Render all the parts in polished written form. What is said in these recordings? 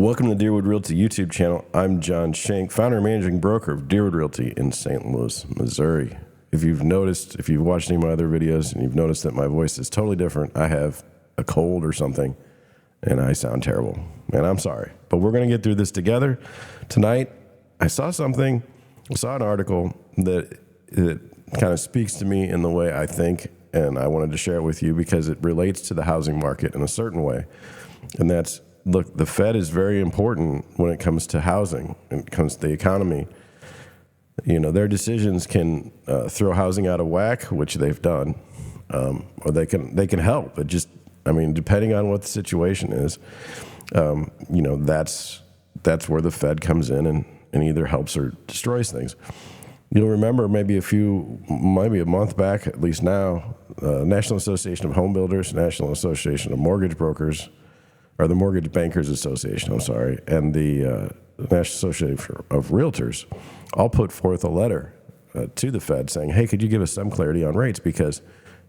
Welcome to the Deerwood Realty YouTube channel. I'm John Schink, founder and managing broker of Deerwood Realty in St. Louis, Missouri. If you've watched any of my other videos and you've noticed that my voice is totally different, I have a cold or something and I sound terrible. And I'm sorry, but we're going to get through this together. Tonight, I saw an article that kind of speaks to me in the way I think, and I wanted to share it with you because it relates to the housing market in a certain way. And that's, look, the Fed is very important when it comes to housing and it comes to the economy. You know, their decisions can throw housing out of whack, which they've done, or they can help. It just, I mean, depending on what the situation is, you know, that's where the Fed comes in and either helps or destroys things. You'll remember maybe a month back, at least now, National Association of Home Builders, National Association of Mortgage Brokers, or the Mortgage Bankers Association, I'm sorry, and the National Association of Realtors all put forth a letter to the Fed saying, hey, could you give us some clarity on rates? Because,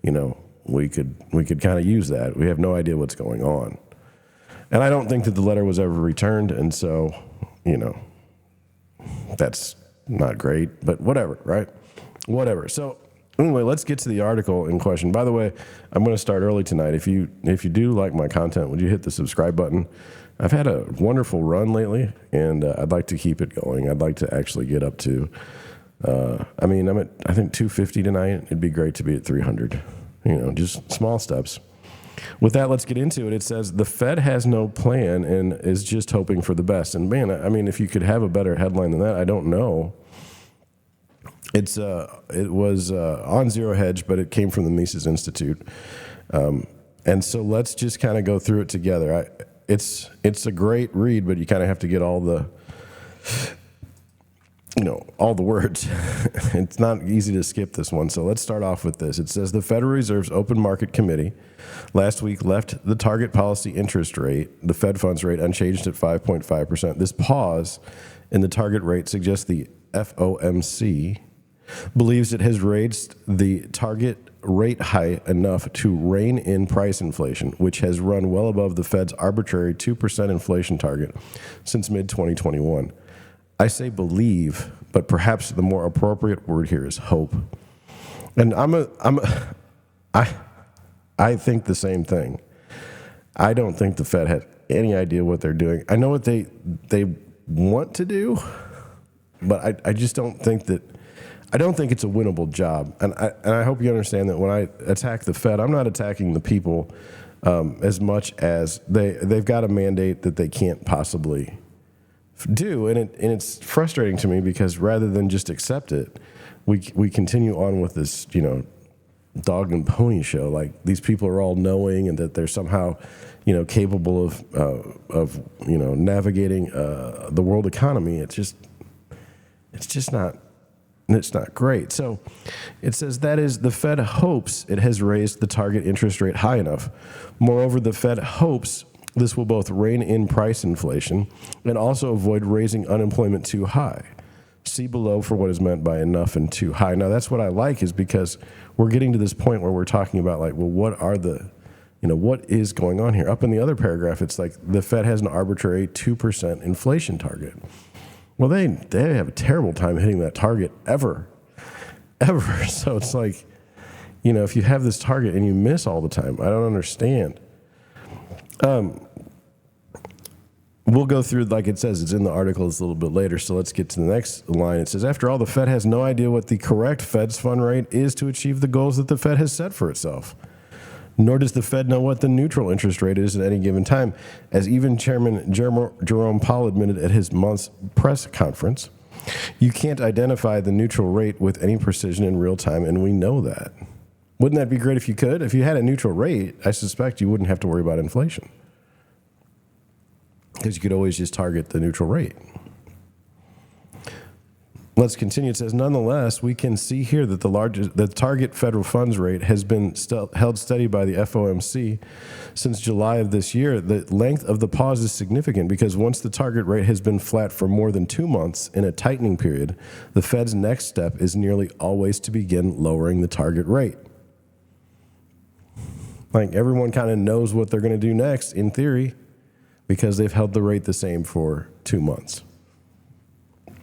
you know, we could kind of use that. We have no idea what's going on. And I don't think that the letter was ever returned, and so, you know, that's not great, but whatever, right? Whatever. So anyway, let's get to the article in question. By the way, I'm going to start early tonight. If you do like my content, would you hit the subscribe button? I've had a wonderful run lately, and I'd like to keep it going. I'd like to actually get up to, I mean, I'm at, I think, 250 tonight. It'd be great to be at 300, you know, just small steps. With that, let's get into it. It says, the Fed has no plan and is just hoping for the best. And man, I mean, if you could have a better headline than that, I don't know. It was on Zero Hedge, but it came from the Mises Institute. And so let's just kind of go through it together. It's a great read, but you kind of have to get all the, you know, all the words. It's not easy to skip this one. So let's start off with this. It says the Federal Reserve's Open Market Committee last week left the target policy interest rate, the Fed funds rate, unchanged at 5.5%. This pause in the target rate suggests the FOMC believes it has raised the target rate high enough to rein in price inflation, which has run well above the Fed's arbitrary 2% inflation target since mid-2021. I say believe, but perhaps the more appropriate word here is hope. And I think the same thing. I don't think the Fed has any idea what they're doing. I know what they want to do, but I just don't think that. I don't think it's a winnable job, and I hope you understand that when I attack the Fed, I'm not attacking the people as much as they've got a mandate that they can't possibly do, and it's frustrating to me because rather than just accept it, we continue on with this, you know, dog and pony show. Like these people are all knowing, and that they're somehow, you know, capable of you know, navigating the world economy. It's just not. It's not great. So it says that is, the Fed hopes it has raised the target interest rate high enough. Moreover, the Fed hopes this will both rein in price inflation and also avoid raising unemployment too high. See below for what is meant by enough and too high. Now, that's what I like, is because we're getting to this point where we're talking about, like, well, what are the, you know, what is going on here? Up in the other paragraph, it's like the Fed has an arbitrary 2% inflation target. Well, they have a terrible time hitting that target ever. So it's like, you know, if you have this target and you miss all the time, I don't understand. We'll go through, like it says, it's in the article, it's a little bit later, so let's get to the next line. It says, after all, the Fed has no idea what the correct Fed's fund rate is to achieve the goals that the Fed has set for itself. Nor does the Fed know what the neutral interest rate is at any given time. As even Chairman Jerome Powell admitted at his month's press conference, you can't identify the neutral rate with any precision in real time, and we know that. Wouldn't that be great if you could? If you had a neutral rate, I suspect you wouldn't have to worry about inflation, because you could always just target the neutral rate. Let's continue. It says, nonetheless, we can see here that the target federal funds rate has been held steady by the FOMC since July of this year. The length of the pause is significant because once the target rate has been flat for more than 2 months in a tightening period, the Fed's next step is nearly always to begin lowering the target rate. Like, everyone kind of knows what they're going to do next, in theory, because they've held the rate the same for 2 months.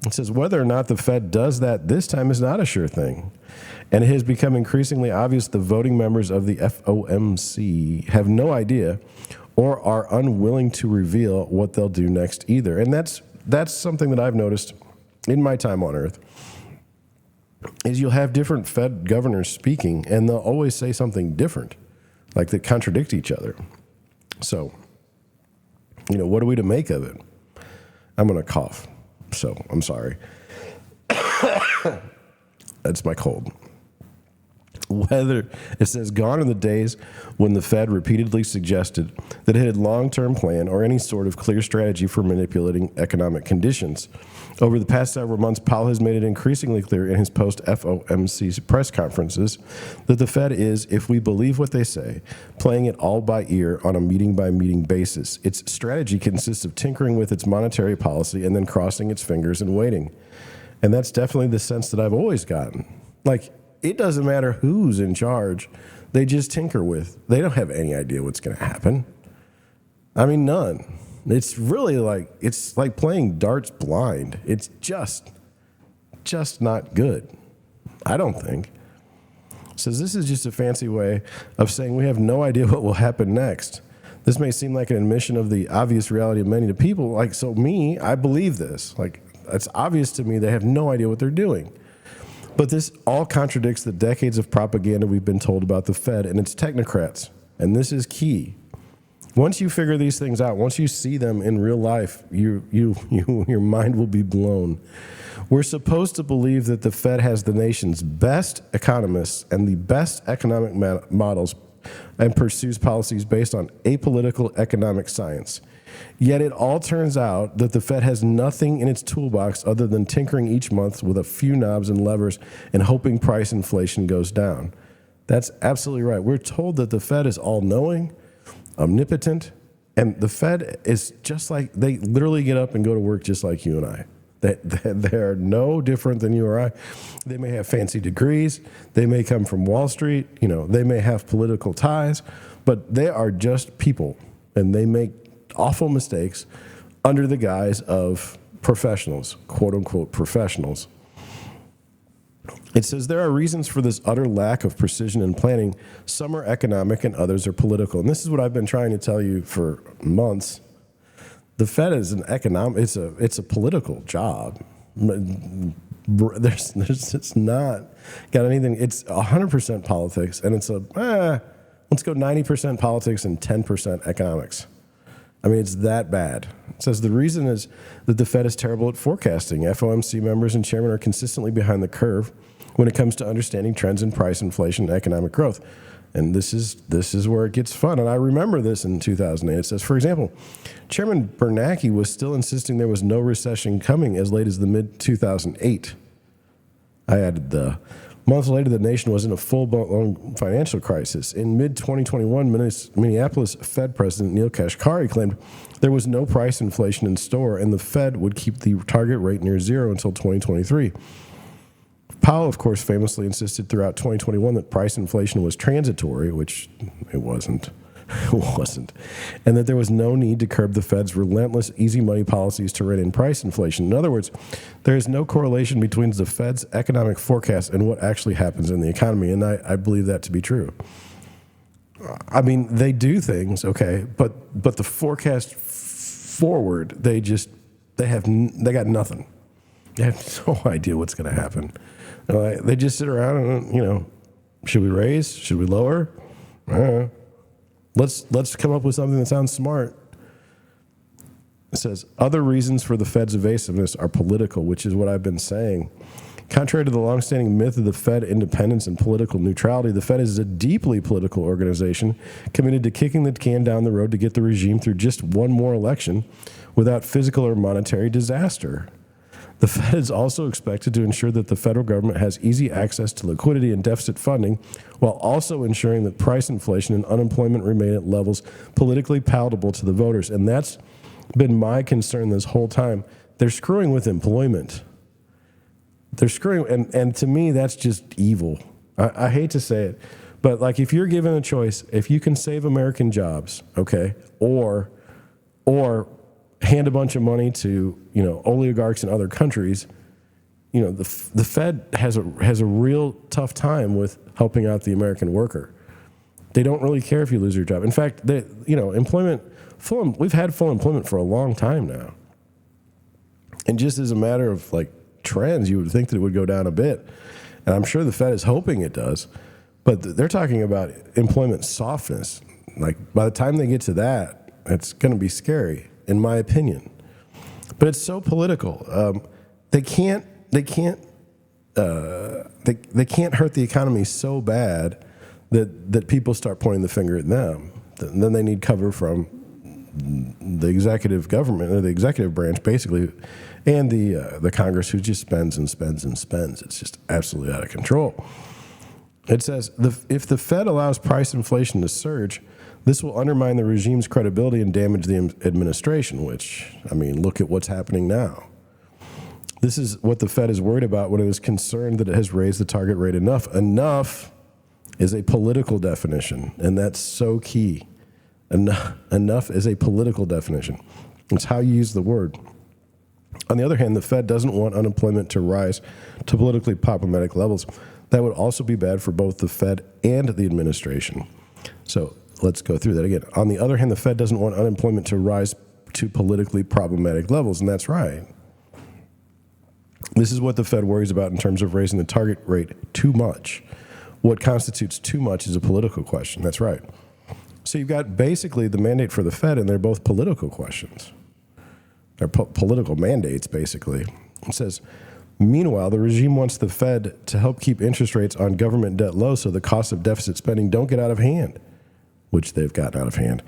It says whether or not the Fed does that this time is not a sure thing. And it has become increasingly obvious the voting members of the FOMC have no idea or are unwilling to reveal what they'll do next either. And that's something that I've noticed in my time on Earth, is you'll have different Fed governors speaking, and they'll always say something different, like that contradict each other. So, what are we to make of it? I'm going to cough. So I'm sorry. That's my cold. It says, gone are the days when the Fed repeatedly suggested that it had a long-term plan or any sort of clear strategy for manipulating economic conditions. Over the past several months, Powell has made it increasingly clear in his post-FOMC press conferences that the Fed is, if we believe what they say, playing it all by ear on a meeting-by-meeting basis. Its strategy consists of tinkering with its monetary policy and then crossing its fingers and waiting. And that's definitely the sense that I've always gotten. Like, it doesn't matter who's in charge. They just tinker with. They don't have any idea what's going to happen. I mean, none. It's really it's like playing darts blind. It's just not good. I don't think. So this is just a fancy way of saying we have no idea what will happen next. This may seem like an admission of the obvious reality of many to people. I believe this. It's obvious to me they have no idea what they're doing. But this all contradicts the decades of propaganda we've been told about the Fed and its technocrats. And this is key. Once you figure these things out, once you see them in real life, your mind will be blown. We're supposed to believe that the Fed has the nation's best economists and the best economic models and pursues policies based on apolitical economic science. Yet it all turns out that the Fed has nothing in its toolbox other than tinkering each month with a few knobs and levers and hoping price inflation goes down. That's absolutely right. We're told that the Fed is all-knowing, omnipotent, and the Fed is just like, they literally get up and go to work just like you and I. They're no different than you or I. They may have fancy degrees. They may come from Wall Street. They may have political ties, but they are just people, and they make awful mistakes under the guise of professionals, quote unquote professionals. It says there are reasons for this utter lack of precision and planning. Some are economic and others are political. And this is what I've been trying to tell you for months. The Fed is it's a political job. It's not got anything. It's 100% politics, and it's let's go 90% politics and 10% economics. I mean, it's that bad. It says the reason is that the Fed is terrible at forecasting. FOMC members and chairmen are consistently behind the curve when it comes to understanding trends in price inflation and economic growth. And this is where it gets fun. And I remember this in 2008. It says, for example, Chairman Bernanke was still insisting there was no recession coming as late as the mid-2008. I added the months later, the nation was in a full-blown financial crisis. In mid-2021, Minneapolis Fed President Neil Kashkari claimed there was no price inflation in store, and the Fed would keep the target rate near zero until 2023. Powell, of course, famously insisted throughout 2021 that price inflation was transitory, which it wasn't. It wasn't. And that there was no need to curb the Fed's relentless easy money policies to rein in price inflation. In other words, there is no correlation between the Fed's economic forecast and what actually happens in the economy, and I believe that to be true. I mean, they do things, okay, but the forecast forward, they got nothing. They have no idea what's going to happen. They just sit around and, should we raise? Should we lower? Let's come up with something that sounds smart. It says, other reasons for the Fed's evasiveness are political, which is what I've been saying. Contrary to the longstanding myth of the Fed independence and political neutrality, the Fed is a deeply political organization committed to kicking the can down the road to get the regime through just one more election without physical or monetary disaster. The Fed is also expected to ensure that the federal government has easy access to liquidity and deficit funding, while also ensuring that price inflation and unemployment remain at levels politically palatable to the voters. And that's been my concern this whole time. They're screwing with employment. They're screwing, and to me, that's just evil. I hate to say it, but if you're given a choice, if you can save American jobs, okay, or or hand a bunch of money to, oligarchs in other countries. The Fed has a real tough time with helping out the American worker. They don't really care if you lose your job. In fact, we've had full employment for a long time now. And just as a matter of trends, you would think that it would go down a bit. And I'm sure the Fed is hoping it does. But they're talking about employment softness. By the time they get to that, it's going to be scary, in my opinion. But it's so political. They can't hurt the economy so bad that people start pointing the finger at them. Then they need cover from the executive government, or the executive branch, basically, and the Congress, who just spends and spends and spends. It's just absolutely out of control. It says, if the Fed allows price inflation to surge, this will undermine the regime's credibility and damage the administration, which, look at what's happening now. This is what the Fed is worried about when it is concerned that it has raised the target rate enough. Enough is a political definition, and that's so key. Enough is a political definition. It's how you use the word. On the other hand, the Fed doesn't want unemployment to rise to politically problematic levels. That would also be bad for both the Fed and the administration. So let's go through that again. On the other hand, the Fed doesn't want unemployment to rise to politically problematic levels, and that's right. This is what the Fed worries about in terms of raising the target rate too much. What constitutes too much is a political question. That's right. So you've got basically the mandate for the Fed, and they're both political questions. They're political mandates, basically. It says, meanwhile, the regime wants the Fed to help keep interest rates on government debt low so the costs of deficit spending don't get out of hand, which they've gotten out of hand.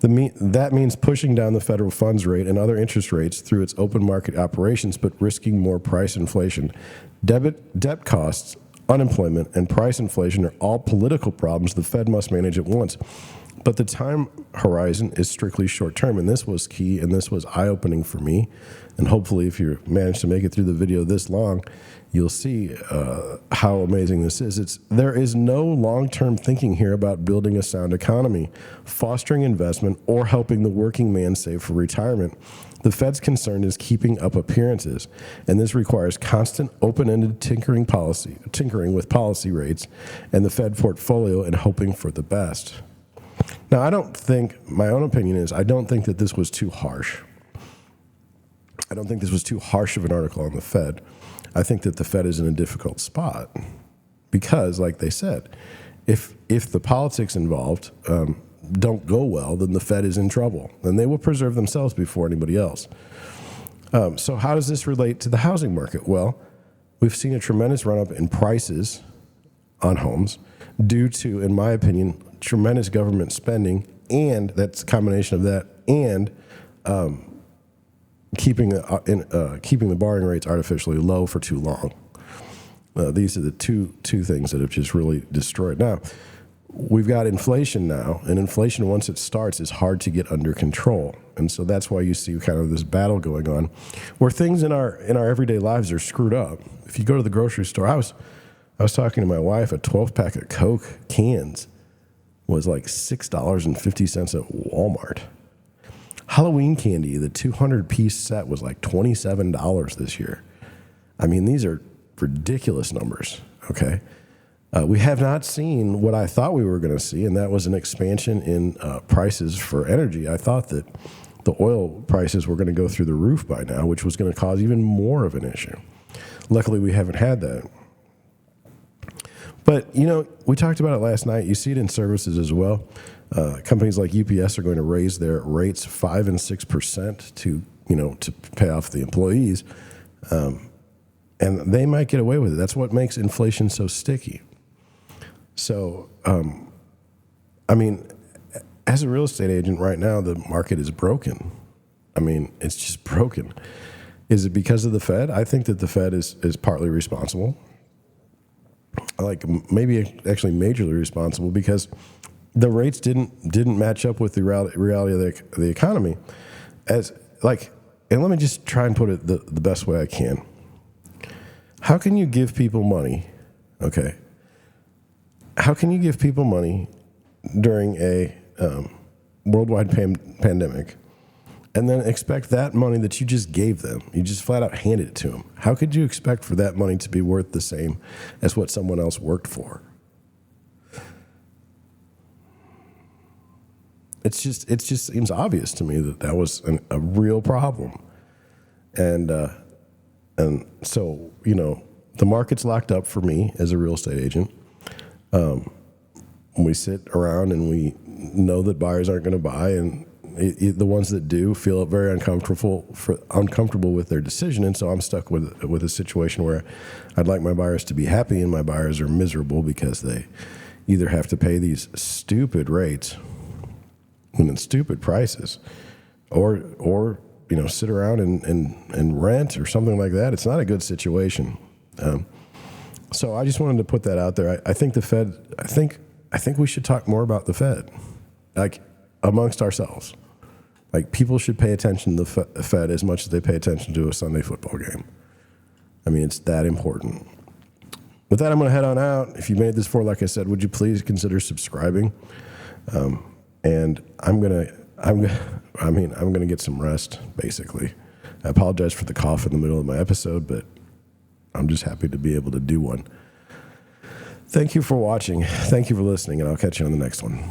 That means pushing down the federal funds rate and other interest rates through its open market operations, but risking more price inflation. Debt costs, unemployment, and price inflation are all political problems the Fed must manage at once. But the time horizon is strictly short term, and this was key, and this was eye-opening for me. And hopefully, if you manage to make it through the video this long, you'll see how amazing this is. There is no long-term thinking here about building a sound economy, fostering investment, or helping the working man save for retirement. The Fed's concern is keeping up appearances, and this requires constant open-ended tinkering with policy rates and the Fed portfolio and hoping for the best. Now, my own opinion is, I don't think that this was too harsh. I don't think this was too harsh of an article on the Fed. I think that the Fed is in a difficult spot because, like they said, if the politics involved don't go well, then the Fed is in trouble. And they will preserve themselves before anybody else. So how does this relate to the housing market? Well, we've seen a tremendous run-up in prices on homes due to, in my opinion, tremendous government spending, and that's a combination of that and keeping the borrowing rates artificially low for too long. These are the two things that have just really destroyed. Now, we've got inflation now, and inflation, once it starts, is hard to get under control. And so that's why you see kind of this battle going on where things in our everyday lives are screwed up. If you go to the grocery store, I was talking to my wife, a 12-pack of Coke cans was like $6.50 at Walmart. Halloween candy, the 200-piece set, was like $27 this year. I mean, these are ridiculous numbers, okay? We have not seen what I thought we were going to see, and that was an expansion in prices for energy. I thought that the oil prices were going to go through the roof by now, which was going to cause even more of an issue. Luckily, we haven't had that. But, we talked about it last night. You see it in services as well. Companies like UPS are going to raise their rates 5% and 6% to pay off the employees. And they might get away with it. That's what makes inflation so sticky. So, as a real estate agent right now, the market is broken. It's just broken. Is it because of the Fed? I think that the Fed is partly responsible. Maybe actually majorly responsible, because the rates didn't match up with the reality of the economy. And let me just try and put it the best way I can. How can you give people money? Okay. How can you give people money during a worldwide pandemic and then expect that money that you just gave them, you just flat out handed it to them. How could you expect for that money to be worth the same as what someone else worked for? It just seems obvious to me that was a real problem. And so, the market's locked up for me as a real estate agent. We sit around and we know that buyers aren't going to buy, and the ones that do feel very uncomfortable with their decision. And so I'm stuck with a situation where I'd like my buyers to be happy, and my buyers are miserable because they either have to pay these stupid rates and stupid prices, or sit around and rent or something like that. It's not a good situation. So I just wanted to put that out there. I think the Fed. I think we should talk more about the Fed, like amongst ourselves. Like, people should pay attention to the Fed as much as they pay attention to a Sunday football game. I mean, it's that important. With that, I'm going to head on out. If you made this far, like I said, would you please consider subscribing? And I'm gonna get some rest, basically. I apologize for the cough in the middle of my episode, but I'm just happy to be able to do one. Thank you for watching. Thank you for listening, and I'll catch you on the next one.